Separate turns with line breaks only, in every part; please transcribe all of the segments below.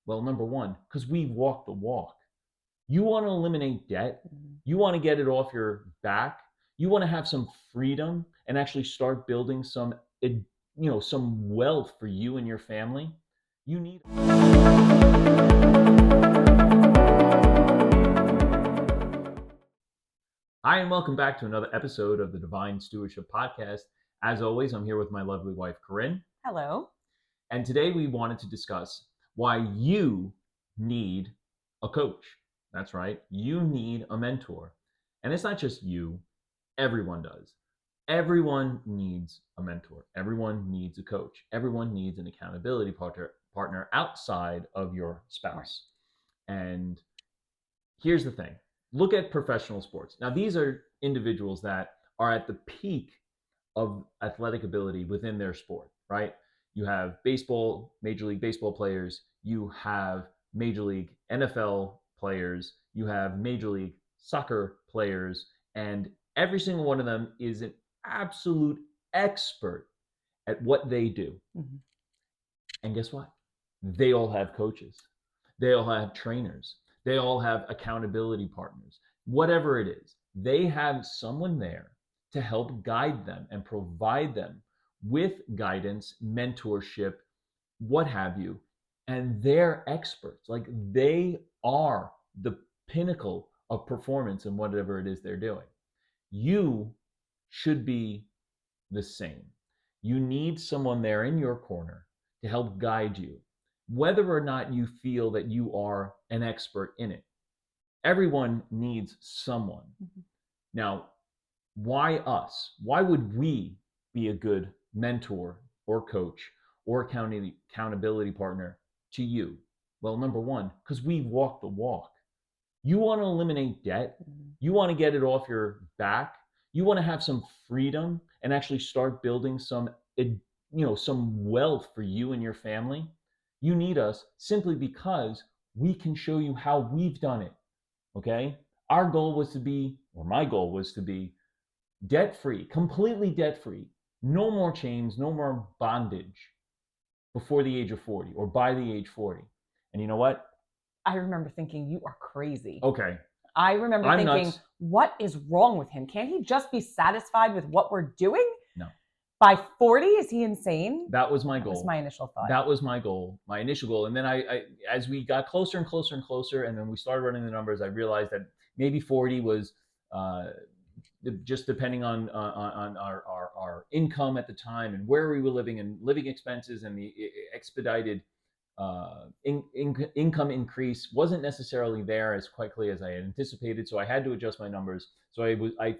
Well, number one, because we walk the walk. You want to eliminate debt. You want to get it off your back. You want to have some freedom and actually start building some wealth for you and your family. You need. Hi, and welcome back to another episode of the Divine Stewardship Podcast. As always, I'm here with my lovely wife, Corinne.
Hello.
And today we wanted to discuss why you need a coach. That's right. You need a mentor. And it's not just you. Everyone does. Everyone needs a mentor. Everyone needs a coach. Everyone needs an accountability partner outside of your spouse. And here's the thing. Look at professional sports. Now, these are individuals that are at the peak of athletic ability within their sport, right? You have baseball, Major League Baseball players. You have Major League NFL players. You have Major League Soccer players. And every single one of them is an absolute expert at what they do. Mm-hmm. And guess what? They all have coaches. They all have trainers. They all have accountability partners. Whatever it is, they have someone there to help guide them and provide them with guidance, mentorship, what have you. And they're experts. Like, they are the pinnacle of performance in whatever it is they're doing. You should be the same. You need someone there in your corner to help guide you, whether or not you feel that you are an expert in it. Everyone needs someone. Mm-hmm. Now, why us? Why would we be a good mentor or coach or accountability partner to you? Well, number one, because we walk the walk. You want to eliminate debt. You want to get it off your back. You want to have some freedom and actually start building some wealth for you and your family. You need us simply because we can show you how we've done it. Okay? My goal was to be debt-free, completely debt-free. No more chains, no more bondage before the age of 40 or by the age 40. And you know what?
I remember thinking, you are crazy.
Okay.
I remember thinking, nuts. What is wrong with him? Can't he just be satisfied with what we're doing?
No.
By 40, is he insane?
That was my goal.
That was my initial thought.
That was my goal, my initial goal. And then I as we got closer and closer and closer, and then we started running the numbers, I realized that maybe 40 was just depending on our income at the time and where we were living and living expenses, and the expedited income increase wasn't necessarily there as quickly as I had anticipated. So I had to adjust my numbers. So I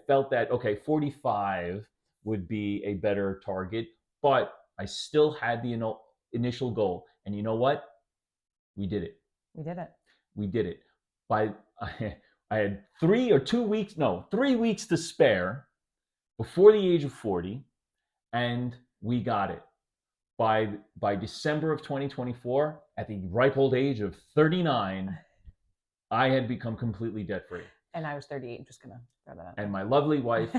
felt that, okay, 45 would be a better target, but I still had the initial goal. And you know what? We did it. We did it. I had 3 weeks to spare before the age of 40, and we got it. By December of 2024, at the ripe old age of 39, I had become completely debt-free.
And I was 38. I'm just going to throw that out.
And my lovely wife,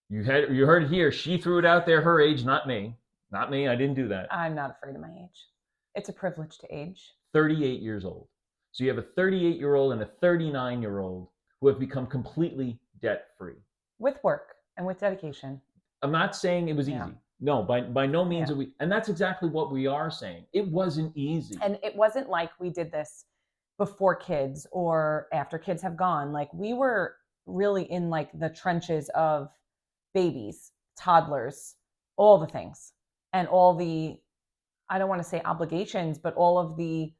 you heard it here. She threw it out there, her age, not me. Not me. I didn't do that.
I'm not afraid of my age. It's a privilege to age.
38 years old. So you have a 38-year-old and a 39-year-old who have become completely debt-free.
With work and with dedication.
I'm not saying it was easy. No, by no means are we. And that's exactly what we are saying. It wasn't easy.
And it wasn't like we did this before kids or after kids have gone. Like, we were really in like the trenches of babies, toddlers, all the things, and all the, I don't want to say obligations, but all of the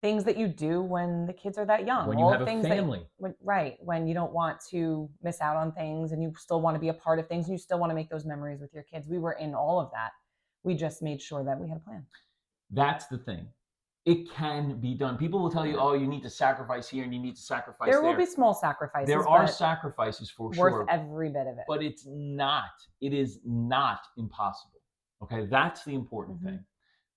things that you do when the kids are that young.
When you have a family.
When you don't want to miss out on things and you still want to be a part of things and you still want to make those memories with your kids. We were in all of that. We just made sure that we had a plan.
That's the thing. It can be done. People will tell you, oh, you need to sacrifice here and you need to sacrifice there.
There will be small sacrifices.
There are sacrifices for sure.
Worth every bit of it.
But it is not impossible. Okay, that's the important thing.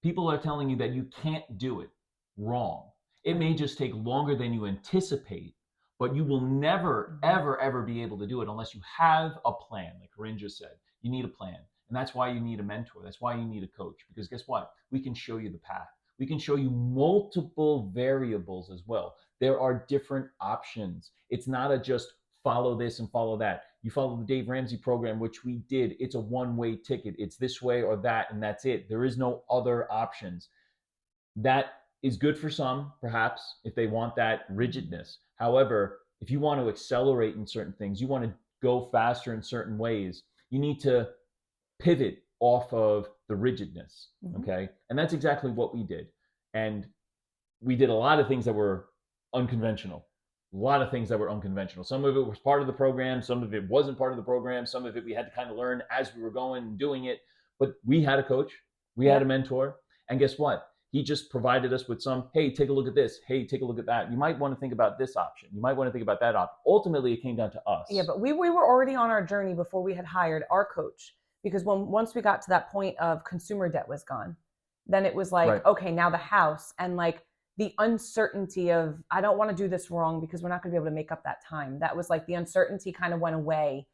People are telling you that you can't do it. Wrong. It may just take longer than you anticipate, but you will never, ever be able to do it unless you have a plan. Like Corinne just said, you need a plan. And that's why you need a mentor. That's why you need a coach. Because guess what? We can show you the path. We can show you multiple variables as well. There are different options. It's not a just follow this and follow that. You follow the Dave Ramsey program, which we did. It's a one-way ticket. It's this way or that, and that's it. There is no other options. That is good for some, perhaps, if they want that rigidness. However, if you want to accelerate in certain things, you want to go faster in certain ways, you need to pivot off of the rigidness, okay? And that's exactly what we did. And we did a lot of things that were unconventional. Some of it was part of the program. Some of it wasn't part of the program. Some of it we had to kind of learn as we were going and doing it. But we had a coach. We had a mentor. And guess what? He just provided us with some, hey, take a look at this. Hey, take a look at that. You might want to think about this option. You might want to think about that option. Ultimately, it came down to us.
Yeah, but we were already on our journey before we had hired our coach. Because once we got to that point of consumer debt was gone, then it was like, okay, now the house and like the uncertainty of, I don't want to do this wrong because we're not going to be able to make up that time. That was like the uncertainty kind of went away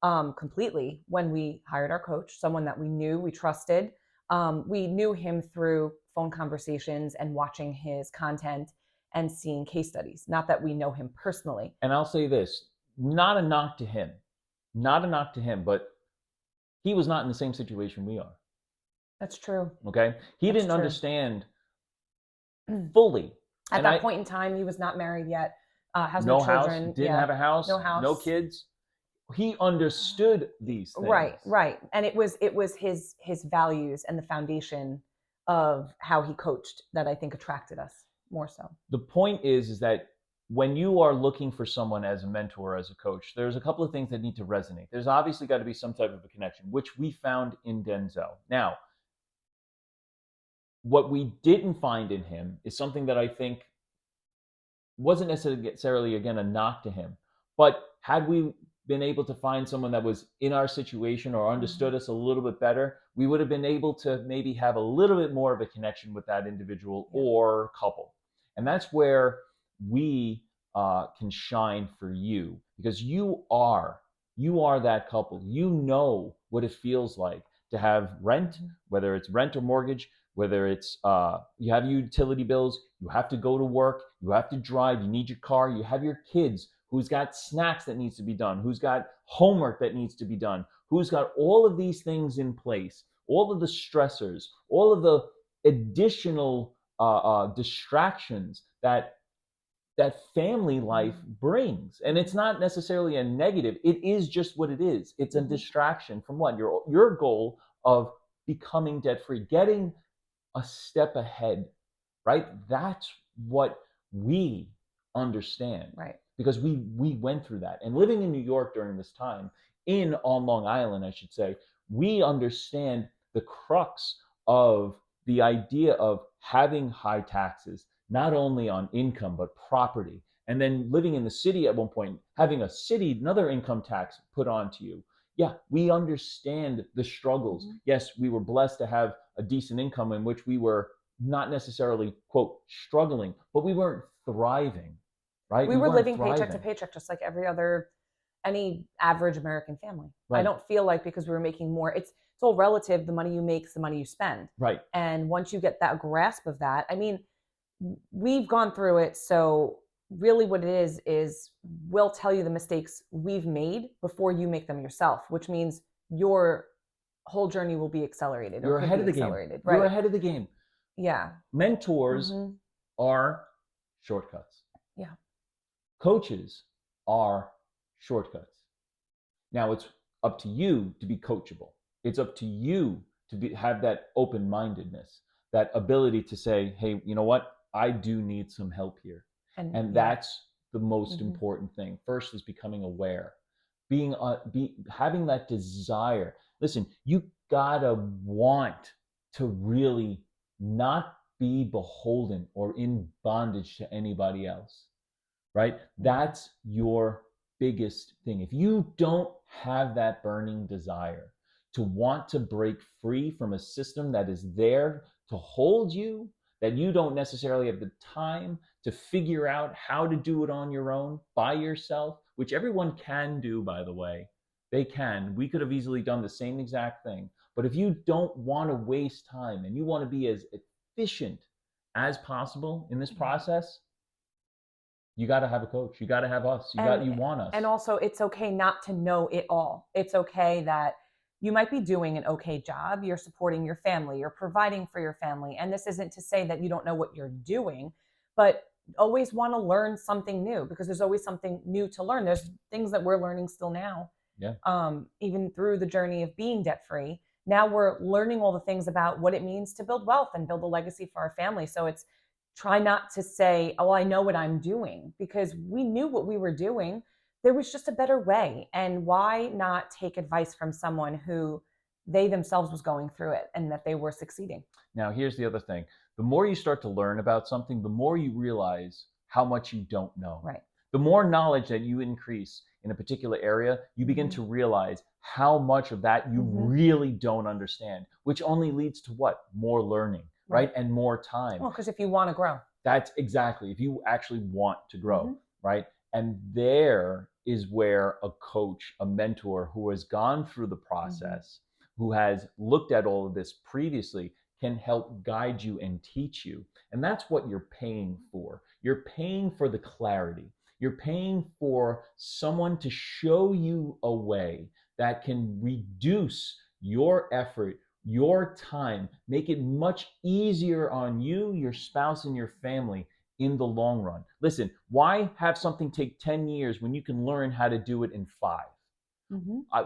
completely when we hired our coach, someone that we knew, we trusted. We knew him through phone conversations and watching his content and seeing case studies. Not that we know him personally.
And I'll say this, not a knock to him, but he was not in the same situation we are.
That's true.
Okay. He didn't understand fully.
At that point in time, he was not married yet. Has no children.
House, didn't have a house, no kids. He understood these things.
Right. And it was his values and the foundation of how he coached that I think attracted us more so.
The point is that when you are looking for someone as a mentor, as a coach, there's a couple of things that need to resonate. There's obviously got to be some type of a connection, which we found in Denzel. Now, what we didn't find in him is something that I think wasn't necessarily, again, a knock to him. But had we been able to find someone that was in our situation or understood us a little bit better, we would have been able to maybe have a little bit more of a connection with that individual or couple. And that's where we can shine for you, because you are that couple. You know what it feels like to have rent, whether it's rent or mortgage, whether it's you have utility bills, you have to go to work, you have to drive, you need your car, you have your kids, who's got snacks that needs to be done, who's got homework that needs to be done, who's got all of these things in place, all of the stressors, all of the additional distractions that family life brings. And it's not necessarily a negative. It is just what it is. It's a distraction from what? Your goal of becoming debt-free, getting a step ahead, right? That's what we understand.
Right.
Because we went through that. And living in New York during this time, on Long Island, I should say, we understand the crux of the idea of having high taxes, not only on income, but property. And then living in the city at one point, having another income tax put onto you. Yeah, we understand the struggles. Yes, we were blessed to have a decent income in which we were not necessarily, quote, struggling, but we weren't thriving, right?
We were living paycheck to paycheck, just like any average American family. Right. I don't feel like because we were making more, it's all relative. The money you make is the money you spend.
Right.
And once you get that grasp of that, I mean, we've gone through it. So really what it is we'll tell you the mistakes we've made before you make them yourself, which means your whole journey will be accelerated.
You're ahead of the game.
Right?
You're ahead of the game.
Yeah.
Mentors are shortcuts.
Yeah.
Coaches are shortcuts. Now it's up to you to be coachable. It's up to you to have that open-mindedness, that ability to say, hey, you know what? I do need some help here. And that's the most important thing. First is becoming aware, having that desire. Listen, you gotta want to really not be beholden or in bondage to anybody else, right? That's your biggest thing. If you don't have that burning desire to want to break free from a system that is there to hold you, that you don't necessarily have the time to figure out how to do it on your own, by yourself, which everyone can do, by the way. They can. We could have easily done the same exact thing. But if you don't want to waste time and you want to be as efficient as possible in this process, you got to have a coach. You got to have us. You want us.
And also, it's okay not to know it all. It's okay that you might be doing an okay job. You're supporting your family. You're providing for your family. And this isn't to say that you don't know what you're doing, but always want to learn something new, because there's always something new to learn. There's things that we're learning still now.
Yeah.
Even through the journey of being debt free. Now we're learning all the things about what it means to build wealth and build a legacy for our family. So it's try not to say, oh, I know what I'm doing, because we knew what we were doing. There was just a better way. And why not take advice from someone who they themselves was going through it and that they were succeeding?
Now, here's the other thing. The more you start to learn about something, the more you realize how much you don't know.
Right.
The more knowledge that you increase in a particular area, you begin to realize how much of that you really don't understand, which only leads to what? More learning, right? And more time.
Well, because if you want to grow.
That's exactly, if you actually want to grow, right? And there is where a coach, a mentor who has gone through the process, who has looked at all of this previously, can help guide you and teach you. And that's what you're paying for. You're paying for the clarity. You're paying for someone to show you a way that can reduce your effort, your time, make it much easier on you, your spouse, and your family in the long run. Listen, why have something take 10 years when you can learn how to do it in 5?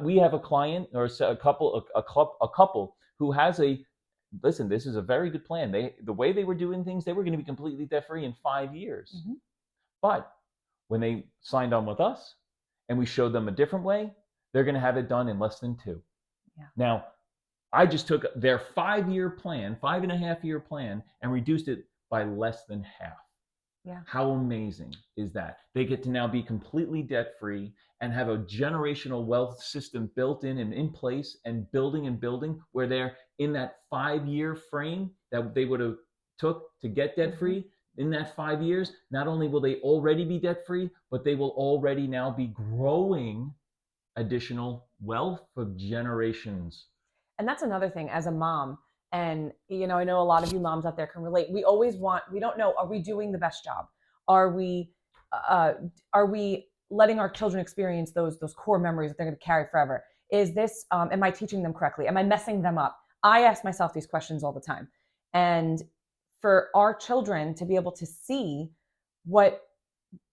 We have a client or a couple who has listen, this is a very good plan. The way they were doing things, they were going to be completely debt-free in 5 years. But when they signed on with us and we showed them a different way, they're going to have it done in less than 2.
Yeah.
Now, I just took their 5-year plan, 5.5-year plan, and reduced it by less than half.
Yeah.
How amazing is that? They get to now be completely debt-free and have a generational wealth system built in and in place and building where they're in that 5-year frame that they would have took to get debt-free. In that 5 years, not only will they already be debt-free, but they will already now be growing additional wealth for generations.
And that's another thing as a mom. And, I know a lot of you moms out there can relate. We don't know, are we doing the best job? Are we letting our children experience those core memories that they're going to carry forever? Is this, am I teaching them correctly? Am I messing them up? I ask myself these questions all the time. And for our children to be able to see what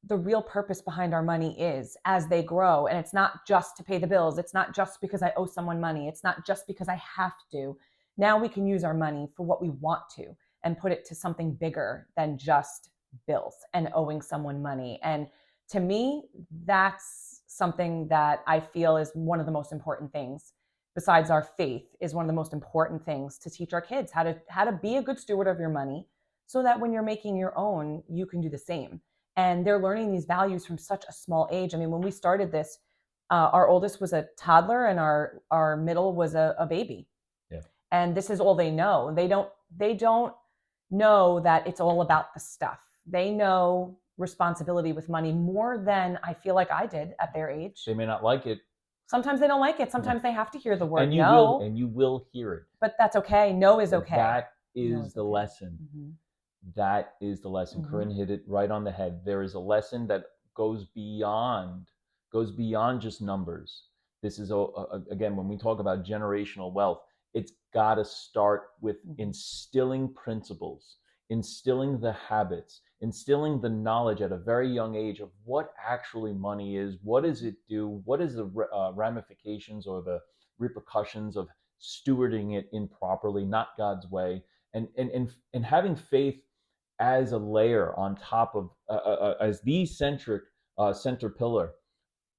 the real purpose behind our money is as they grow. And it's not just to pay the bills. It's not just because I owe someone money. It's not just because I have to. Now we can use our money for what we want to and put it to something bigger than just bills and owing someone money. And to me, that's something that I feel is one of the most important things. Besides our faith, is one of the most important things to teach our kids how to be a good steward of your money, so that when you're making your own, you can do the same. And they're learning these values from such a small age. I mean, when we started this, our oldest was a toddler and our middle was a baby.
Yeah.
And this is all they know. They don't know that it's all about the stuff. They know responsibility with money more than I feel like I did at their age.
They may not like it.
Sometimes they don't like it. Sometimes they have to hear the word
and you
no.
And you will hear it.
But that's okay. No is okay.
That is the lesson. That is the lesson. Corinne hit it right on the head. There is a lesson that goes beyond just numbers. This is, again, when we talk about generational wealth, it's got to start with instilling principles, instilling the habits, instilling the knowledge at a very young age of what actually money is, what does it do, what is the ramifications or the repercussions of stewarding it improperly, not God's way, and having faith as a layer on top of, as the center pillar,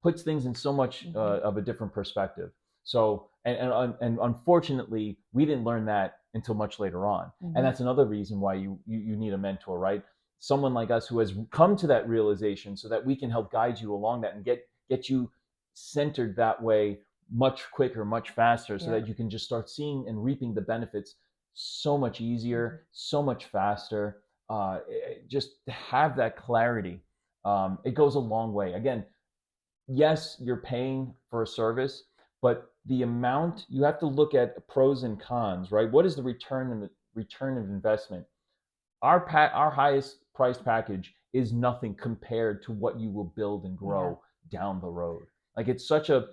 puts things in so much of a different perspective. So, and unfortunately, we didn't learn that until much later on. And that's another reason why you need a mentor, right? Someone like us who has come to that realization so that we can help guide you along that and get you centered that way much quicker, much faster, so that you can just start seeing and reaping the benefits so much easier, so much faster. Just to have that clarity, it goes a long way. Again, yes, you're paying for a service, but the amount, you have to look at pros and cons, right? What is the return of investment? Our highest priced package is nothing compared to what you will build and grow down the road. Like it's such a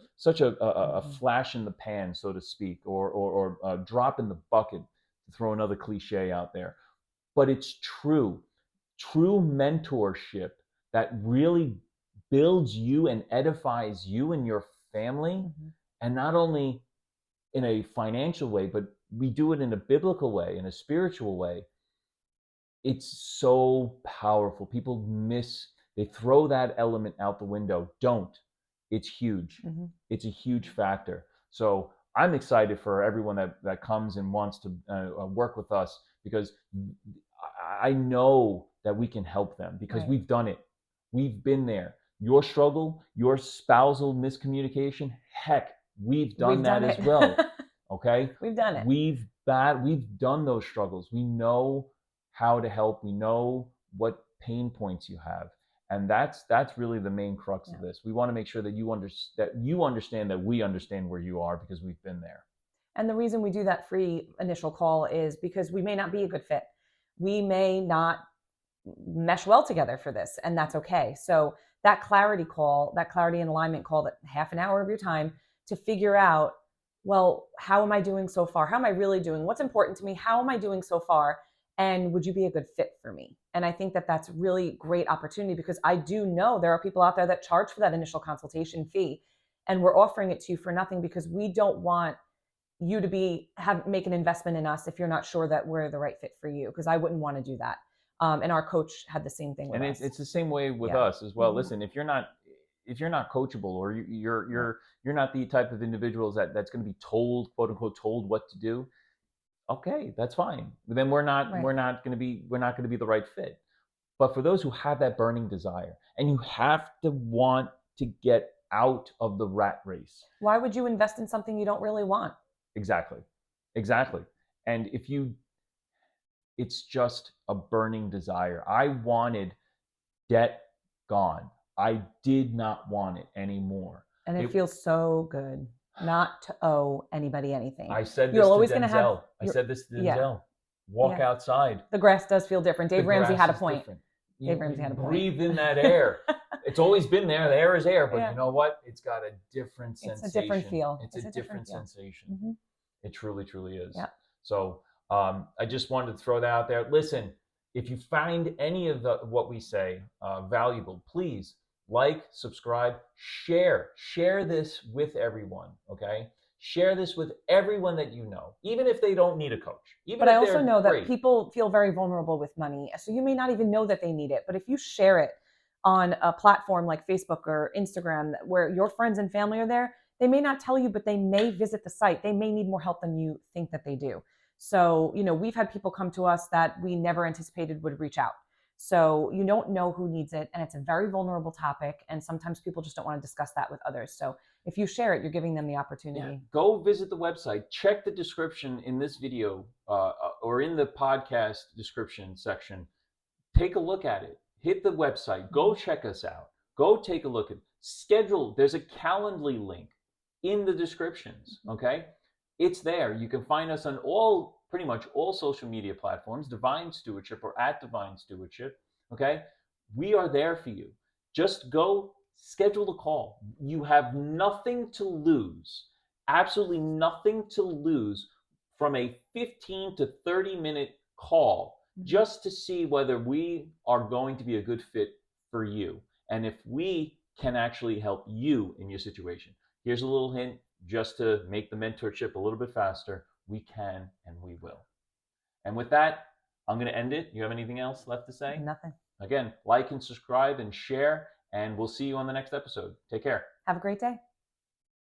flash in the pan, so to speak, or a drop in the bucket, to throw another cliche out there. But it's true mentorship that really builds you and edifies you and your family, and not only in a financial way, but we do it in a biblical way, in a spiritual way. It's so powerful. People they throw that element out the window. Don't. It's huge. It's a huge factor. So I'm excited for everyone that comes and wants to work with us, because I know that we can help them, because we've done it. We've been there. Your struggle, your spousal miscommunication, heck, we've done that as well. Okay?
We've done it.
We've done those struggles. We know how to help. We know what pain points you have. And that's really the main crux of this. We want to make sure that you understand that we understand where you are, because we've been there.
And the reason we do that free initial call is because we may not be a good fit. We may not mesh well together for this, and that's okay. So that clarity call, that clarity and alignment call, that half an hour of your time to figure out, well, how am I doing so far? How am I really doing? What's important to me? How am I doing so far? And would you be a good fit for me? And I think that that's really great opportunity, because I do know there are people out there that charge for that initial consultation fee, and we're offering it to you for nothing, because we don't want you to make an investment in us if you're not sure that we're the right fit for you, because I wouldn't want to do that. And our coach had the same thing with us.
And it's the same way with us as well. Listen, if you're not coachable, or you're not the type of individuals that's going to be told, quote unquote, told what to do, okay, that's fine. Then we're not going to be the right fit. But for those who have that burning desire, and you have to want to get out of the rat race.
Why would you invest in something you don't really want?
Exactly. And it's just a burning desire. I wanted debt gone. I did not want it anymore.
And it feels so good not to owe anybody anything.
I said this to Denzel. Walk outside.
The grass does feel different. Dave Ramsey had a point. Dave Ramsey had a point.
Breathe in that air. It's always been there. The air is air, but you know what? It's got a different sensation.
It's a different feel.
It's a different sensation.
Mm-hmm.
It truly, truly is.
Yeah.
So I just wanted to throw that out there. Listen, if you find any of what we say valuable, please like, subscribe, share this with everyone. Okay. Share this with everyone that you know, even if they don't need a coach.
But I also know that people feel very vulnerable with money. So you may not even know that they need it. But if you share it on a platform like Facebook or Instagram, where your friends and family are there, they may not tell you, but they may visit the site. They may need more help than you think that they do. So, we've had people come to us that we never anticipated would reach out. So you don't know who needs it. And it's a very vulnerable topic. And sometimes people just don't want to discuss that with others. So if you share it, you're giving them the opportunity.
Yeah. Go visit the website. Check the description in this video or in the podcast description section. Take a look at it. Hit the website. Go check us out. Go take a look at schedule. There's a Calendly link in the descriptions. Okay. It's there. You can find us on pretty much all social media platforms, Divine Stewardship or @Divine Stewardship. Okay. We are there for you. Just go schedule the call. You have nothing to lose, absolutely nothing to lose from a 15 to 30-minute call just to see whether we are going to be a good fit for you. And if we can actually help you in your situation. Here's a little hint just to make the mentorship a little bit faster. We can and we will. And with that, I'm going to end it. You have anything else left to say?
Nothing.
Again, like and subscribe and share, and we'll see you on the next episode. Take care.
Have a great day.